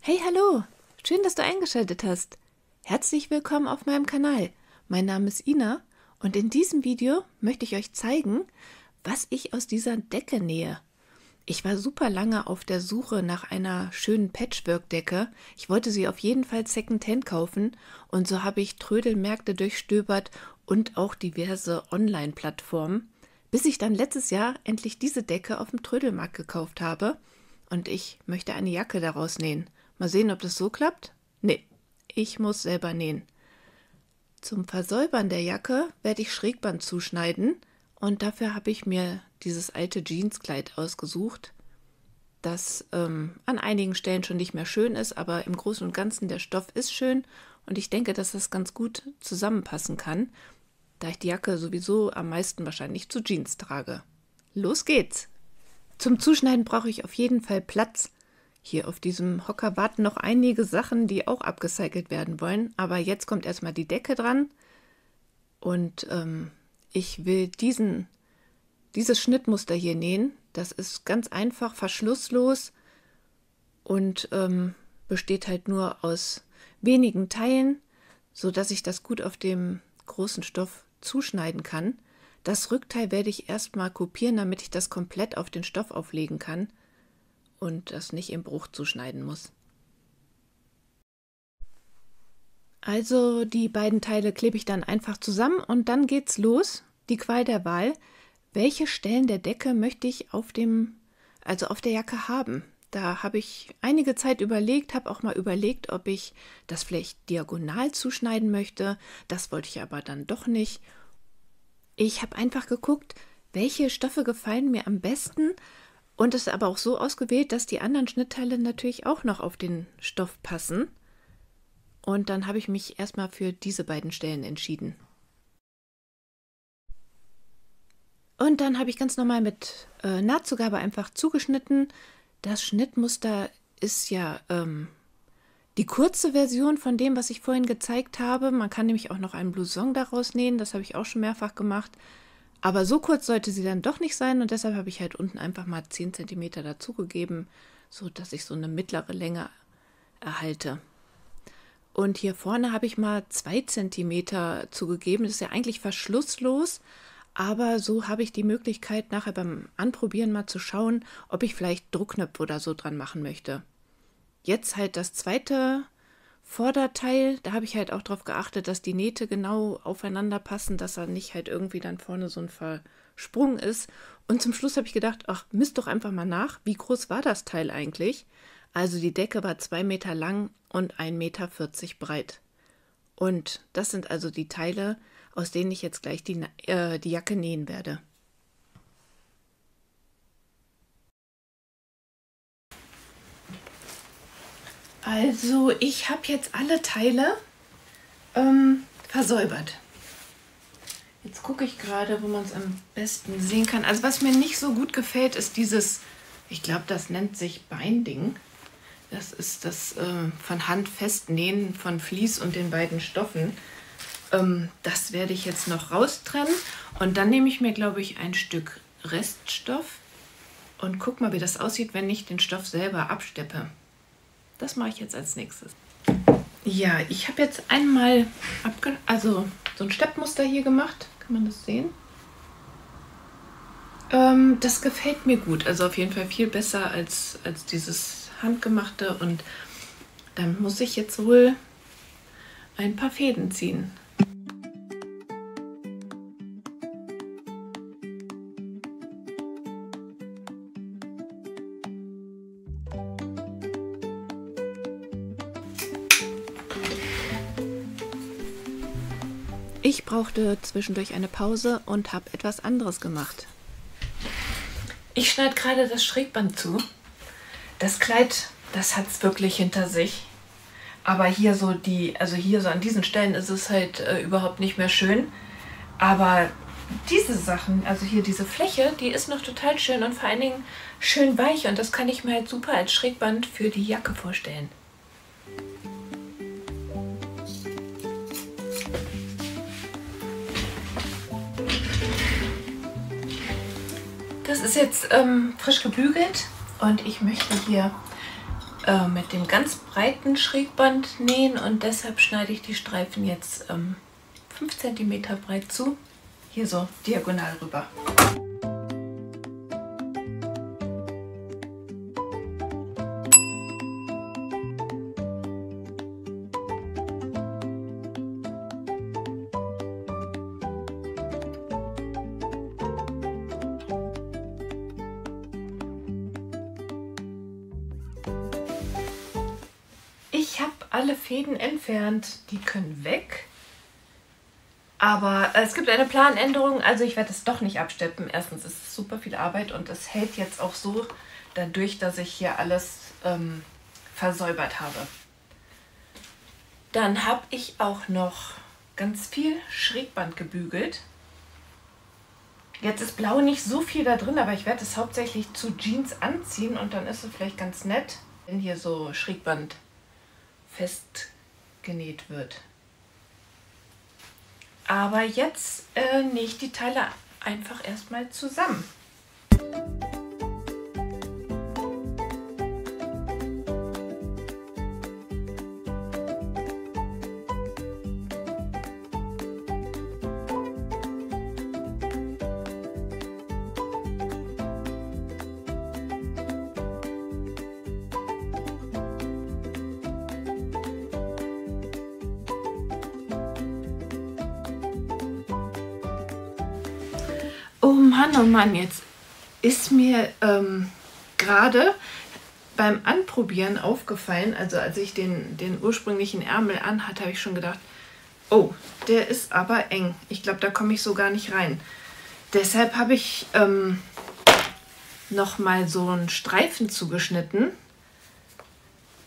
Hey, hallo! Schön, dass du eingeschaltet hast. Herzlich willkommen auf meinem Kanal. Mein Name ist Ina und in diesem Video möchte ich euch zeigen, was ich aus dieser Decke nähe. Ich war super lange auf der Suche nach einer schönen Patchwork-Decke. Ich wollte sie auf jeden Fall Secondhand kaufen und so habe ich Trödelmärkte durchstöbert und auch diverse Online-Plattformen, bis ich dann letztes Jahr endlich diese Decke auf dem Trödelmarkt gekauft habe und ich möchte eine Jacke daraus nähen. Mal sehen, ob das so klappt? Nee, ich muss selber nähen. Zum Versäubern der Jacke werde ich Schrägband zuschneiden und dafür habe ich mir dieses alte Jeanskleid ausgesucht, das an einigen Stellen schon nicht mehr schön ist, aber im Großen und Ganzen der Stoff ist schön und ich denke, dass das ganz gut zusammenpassen kann, da ich die Jacke sowieso am meisten wahrscheinlich zu Jeans trage. Los geht's! Zum Zuschneiden brauche ich auf jeden Fall Platz. Hier auf diesem Hocker warten noch einige Sachen, die auch abgecycelt werden wollen. Aber jetzt kommt erstmal die Decke dran. Und ich will dieses Schnittmuster hier nähen. Das ist ganz einfach, verschlusslos und besteht halt nur aus wenigen Teilen, sodass ich das gut auf dem großen Stoff zuschneiden kann. Das Rückteil werde ich erstmal kopieren, damit ich das komplett auf den Stoff auflegen kann und das nicht im Bruch zuschneiden muss. Also die beiden Teile klebe ich dann einfach zusammen und dann geht's los. Die Qual der Wahl. Welche Stellen der Decke möchte ich auf der Jacke haben? Da habe ich einige Zeit überlegt, habe auch mal überlegt, ob ich das vielleicht diagonal zuschneiden möchte. Das wollte ich aber dann doch nicht. Ich habe einfach geguckt, welche Stoffe gefallen mir am besten und es aber auch so ausgewählt, dass die anderen Schnittteile natürlich auch noch auf den Stoff passen. Und dann habe ich mich erstmal für diese beiden Stellen entschieden. Und dann habe ich ganz normal mit Nahtzugabe einfach zugeschnitten. Das Schnittmuster ist ja die kurze Version von dem, was ich vorhin gezeigt habe. Man kann nämlich auch noch einen Blouson daraus nähen, das habe ich auch schon mehrfach gemacht. Aber so kurz sollte sie dann doch nicht sein und deshalb habe ich halt unten einfach mal 10 cm dazugegeben, sodass ich so eine mittlere Länge erhalte. Und hier vorne habe ich mal 2 cm zugegeben. Das ist ja eigentlich verschlusslos, aber so habe ich die Möglichkeit, nachher beim Anprobieren mal zu schauen, ob ich vielleicht Druckknöpfe oder so dran machen möchte. Jetzt halt das zweite Vorderteil, da habe ich halt auch darauf geachtet, dass die Nähte genau aufeinander passen, dass er nicht halt irgendwie dann vorne so ein Versprung ist. Und zum Schluss habe ich gedacht, ach, misst doch einfach mal nach, wie groß war das Teil eigentlich? Also die Decke war 2 Meter lang und 1,40 Meter breit. Und das sind also die Teile, aus denen ich jetzt gleich die Jacke nähen werde. Also ich habe jetzt alle Teile versäubert. Jetzt gucke ich gerade, wo man es am besten sehen kann. Also was mir nicht so gut gefällt, ist dieses, ich glaube, das nennt sich Binding. Das ist das von Hand festnähen von Vlies und den beiden Stoffen. Das werde ich jetzt noch raustrennen. Und dann nehme ich mir, glaube ich, ein Stück Reststoff und guck mal, wie das aussieht, wenn ich den Stoff selber absteppe. Das mache ich jetzt als nächstes. Ja, ich habe jetzt einmal so ein Steppmuster hier gemacht. Kann man das sehen? Das gefällt mir gut. Also auf jeden Fall viel besser als dieses handgemachte. Und dann muss ich jetzt wohl ein paar Fäden ziehen. Ich brauchte zwischendurch eine Pause und habe etwas anderes gemacht. Ich schneide gerade das Schrägband zu. Das Kleid, das hat es wirklich hinter sich. Aber hier so an diesen Stellen ist es halt überhaupt nicht mehr schön. Aber diese Sachen, also hier diese Fläche, die ist noch total schön und vor allen Dingen schön weich. Und das kann ich mir halt super als Schrägband für die Jacke vorstellen. Das ist jetzt frisch gebügelt und ich möchte hier mit dem ganz breiten Schrägband nähen und deshalb schneide ich die Streifen jetzt 5 cm breit zu, hier so diagonal rüber. Ich habe alle Fäden entfernt, die können weg. Aber es gibt eine Planänderung, also ich werde es doch nicht absteppen. Erstens ist es super viel Arbeit und es hält jetzt auch so, dadurch, dass ich hier alles versäubert habe. Dann habe ich auch noch ganz viel Schrägband gebügelt. Jetzt ist blau nicht so viel da drin, aber ich werde es hauptsächlich zu Jeans anziehen und dann ist es vielleicht ganz nett, wenn hier so Schrägband festgenäht wird. Aber jetzt nähe ich die Teile einfach erstmal zusammen. Oh Mann, jetzt ist mir gerade beim Anprobieren aufgefallen, also als ich den ursprünglichen Ärmel anhatte, habe ich schon gedacht, oh, der ist aber eng. Ich glaube, da komme ich so gar nicht rein. Deshalb habe ich nochmal so einen Streifen zugeschnitten,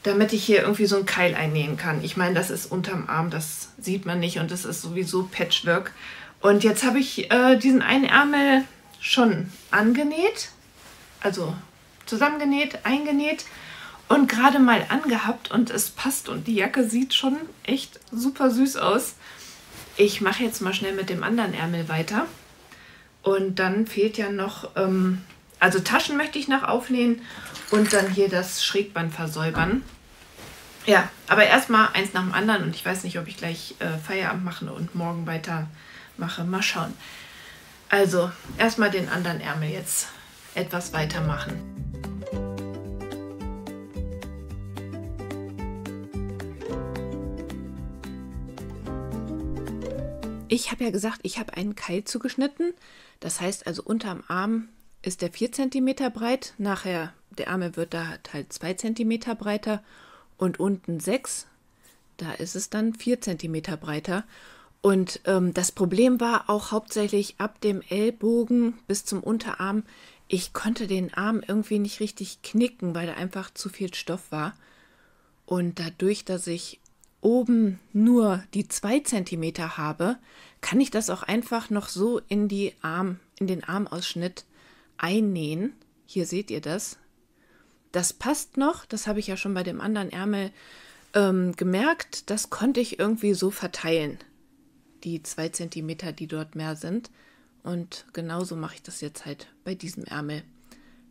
damit ich hier irgendwie so einen Keil einnähen kann. Ich meine, das ist unterm Arm, das sieht man nicht und das ist sowieso Patchwork. Und jetzt habe ich diesen einen Ärmel schon angenäht, also zusammengenäht, eingenäht und gerade mal angehabt und es passt und die Jacke sieht schon echt super süß aus. Ich mache jetzt mal schnell mit dem anderen Ärmel weiter und dann fehlt ja noch, also Taschen möchte ich noch aufnähen und dann hier das Schrägband versäubern. Ja, aber erstmal eins nach dem anderen und ich weiß nicht, ob ich gleich Feierabend mache und morgen weitermache. Mal schauen. Also erstmal den anderen Ärmel jetzt etwas weitermachen. Ich habe ja gesagt, ich habe einen Keil zugeschnitten. Das heißt also unterm Arm ist der 4 cm breit. Nachher der Ärmel wird da halt 2 cm breiter und unten 6. Da ist es dann 4 cm breiter. Und das Problem war auch hauptsächlich ab dem Ellbogen bis zum Unterarm. Ich konnte den Arm irgendwie nicht richtig knicken, weil da einfach zu viel Stoff war. Und dadurch, dass ich oben nur die 2 cm habe, kann ich das auch einfach noch so in den Armausschnitt einnähen. Hier seht ihr das. Das passt noch, das habe ich ja schon bei dem anderen Ärmel gemerkt. Das konnte ich irgendwie so verteilen. Die 2 cm, die dort mehr sind. Und genauso mache ich das jetzt halt bei diesem Ärmel.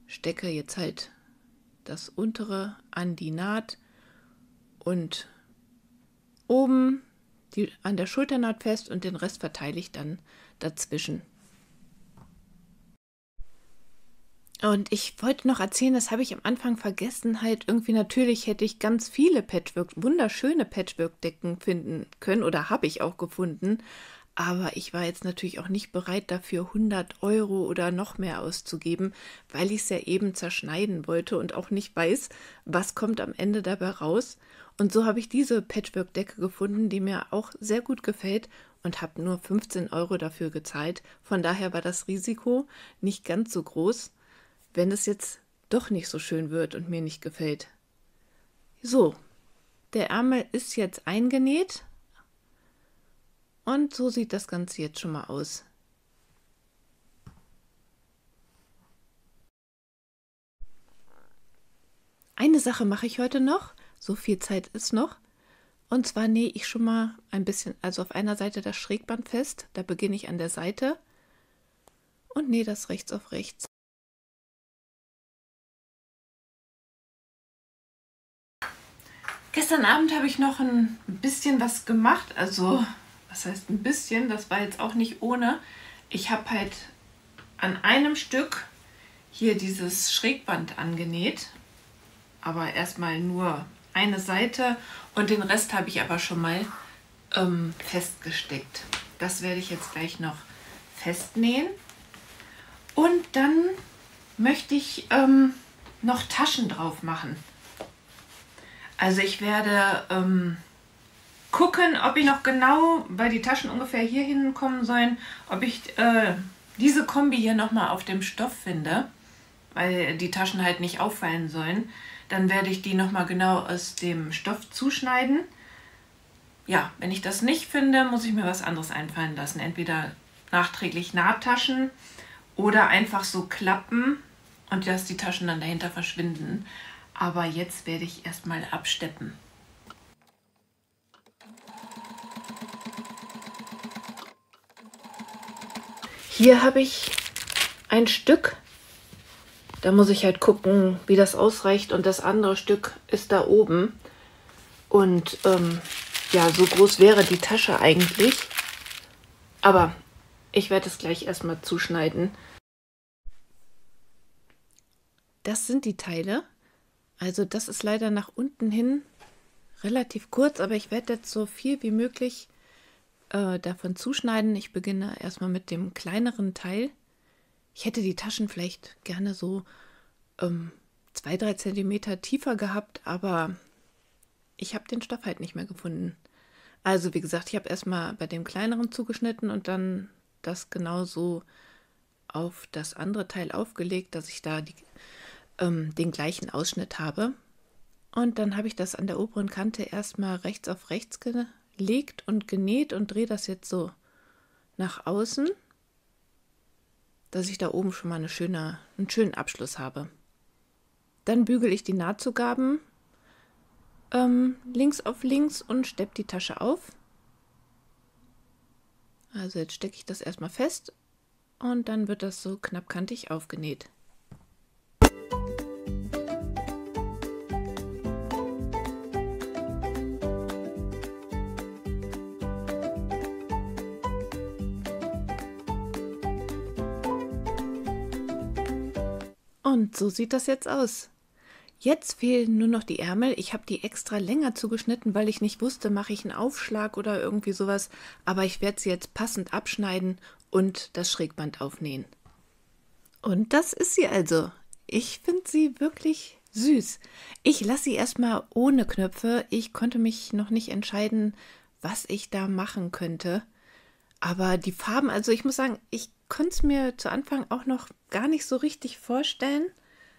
Stecke jetzt halt das untere an die Naht und oben an der Schulternaht fest und den Rest verteile ich dann dazwischen. Und ich wollte noch erzählen, das habe ich am Anfang vergessen, halt irgendwie natürlich hätte ich ganz viele wunderschöne Patchwork-Decken finden können oder habe ich auch gefunden, aber ich war jetzt natürlich auch nicht bereit dafür 100 € oder noch mehr auszugeben, weil ich es ja eben zerschneiden wollte und auch nicht weiß, was kommt am Ende dabei raus. Und so habe ich diese Patchwork-Decke gefunden, die mir auch sehr gut gefällt und habe nur 15 € dafür gezahlt. Von daher war das Risiko nicht ganz so groß, wenn es jetzt doch nicht so schön wird und mir nicht gefällt. So, der Ärmel ist jetzt eingenäht und so sieht das Ganze jetzt schon mal aus. Eine Sache mache ich heute noch, so viel Zeit ist noch, und zwar nähe ich schon mal ein bisschen, also auf einer Seite das Schrägband fest, da beginne ich an der Seite und nähe das rechts auf rechts. Gestern Abend habe ich noch ein bisschen was gemacht. Also, was heißt ein bisschen? Das war jetzt auch nicht ohne. Ich habe halt an einem Stück hier dieses Schrägband angenäht. Aber erstmal nur eine Seite und den Rest habe ich aber schon mal festgesteckt. Das werde ich jetzt gleich noch festnähen. Und dann möchte ich noch Taschen drauf machen. Also ich werde gucken, ob ich noch genau, weil die Taschen ungefähr hier hinkommen sollen, ob ich diese Kombi hier nochmal auf dem Stoff finde, weil die Taschen halt nicht auffallen sollen. Dann werde ich die nochmal genau aus dem Stoff zuschneiden. Ja, wenn ich das nicht finde, muss ich mir was anderes einfallen lassen. Entweder nachträglich Nahttaschen oder einfach so klappen und dass die Taschen dann dahinter verschwinden. Aber jetzt werde ich erstmal absteppen. Hier habe ich ein Stück. Da muss ich halt gucken, wie das ausreicht. Und das andere Stück ist da oben. Und ja, so groß wäre die Tasche eigentlich. Aber ich werde es gleich erstmal zuschneiden. Das sind die Teile. Also das ist leider nach unten hin relativ kurz, aber ich werde jetzt so viel wie möglich davon zuschneiden. Ich beginne erstmal mit dem kleineren Teil. Ich hätte die Taschen vielleicht gerne so 2-3 Zentimeter tiefer gehabt, aber ich habe den Stoff halt nicht mehr gefunden. Also wie gesagt, ich habe erstmal bei dem kleineren zugeschnitten und dann das genauso auf das andere Teil aufgelegt, dass ich da den gleichen Ausschnitt habe. Und dann habe ich das an der oberen Kante erstmal rechts auf rechts gelegt und genäht und drehe das jetzt so nach außen, dass ich da oben schon mal einen schönen Abschluss habe. Dann bügele ich die Nahtzugaben links auf links und steppe die Tasche auf. Also jetzt stecke ich das erstmal fest und dann wird das so knappkantig aufgenäht. Und so sieht das jetzt aus. Jetzt fehlen nur noch die Ärmel. Ich habe die extra länger zugeschnitten, weil ich nicht wusste, mache ich einen Aufschlag oder irgendwie sowas. Aber ich werde sie jetzt passend abschneiden und das Schrägband aufnähen. Und das ist sie also. Ich finde sie wirklich süß. Ich lasse sie erstmal ohne Knöpfe. Ich konnte mich noch nicht entscheiden, was ich da machen könnte. Aber die Farben, also ich muss sagen, ich konnte es mir zu Anfang auch noch gar nicht so richtig vorstellen.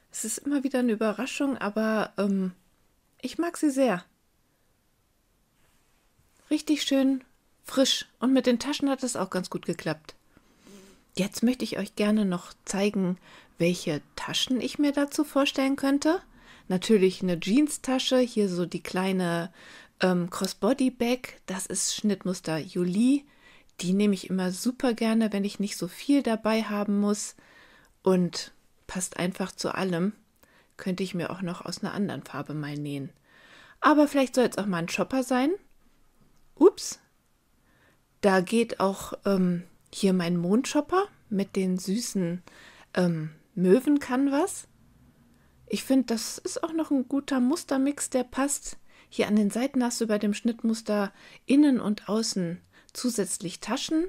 Es ist immer wieder eine Überraschung, aber ich mag sie sehr. Richtig schön frisch und mit den Taschen hat es auch ganz gut geklappt. Jetzt möchte ich euch gerne noch zeigen, welche Taschen ich mir dazu vorstellen könnte. Natürlich eine Jeans-Tasche, hier so die kleine Crossbody-Bag, das ist Schnittmuster Jolie. Die nehme ich immer super gerne, wenn ich nicht so viel dabei haben muss und passt einfach zu allem. Könnte ich mir auch noch aus einer anderen Farbe mal nähen. Aber vielleicht soll es auch mal ein Shopper sein. Ups, da geht auch hier mein Mondshopper mit den süßen Möwen-Canvas. Ich finde, das ist auch noch ein guter Mustermix, der passt. Hier an den Seiten hast du bei dem Schnittmuster innen und außen zusätzlich Taschen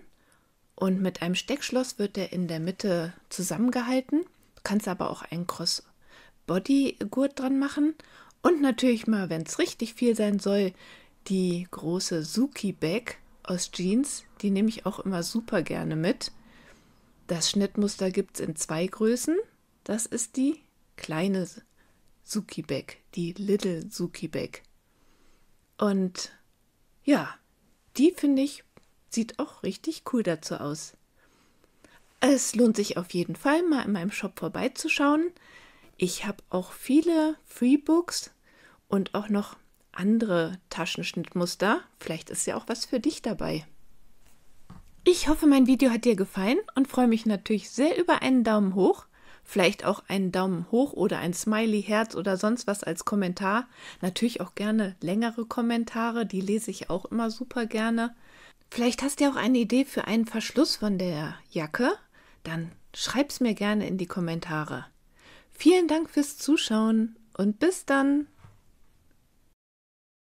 und mit einem Steckschloss wird der in der Mitte zusammengehalten. Du kannst aber auch einen Crossbody-Gurt dran machen und natürlich mal, wenn es richtig viel sein soll, die große Suki-Bag aus Jeans. Die nehme ich auch immer super gerne mit. Das Schnittmuster gibt es in 2 Größen. Das ist die kleine Suki-Bag, die Little Suki-Bag. Und ja, die finde ich sieht auch richtig cool dazu aus. Es lohnt sich auf jeden Fall, mal in meinem Shop vorbeizuschauen. Ich habe auch viele Freebooks und auch noch andere Taschenschnittmuster. Vielleicht ist ja auch was für dich dabei. Ich hoffe, mein Video hat dir gefallen und freue mich natürlich sehr über einen Daumen hoch. Vielleicht auch einen Daumen hoch oder ein Smiley, Herz oder sonst was als Kommentar. Natürlich auch gerne längere Kommentare, die lese ich auch immer super gerne. Vielleicht hast du ja auch eine Idee für einen Verschluss von der Jacke. Dann schreib's mir gerne in die Kommentare. Vielen Dank fürs Zuschauen und bis dann!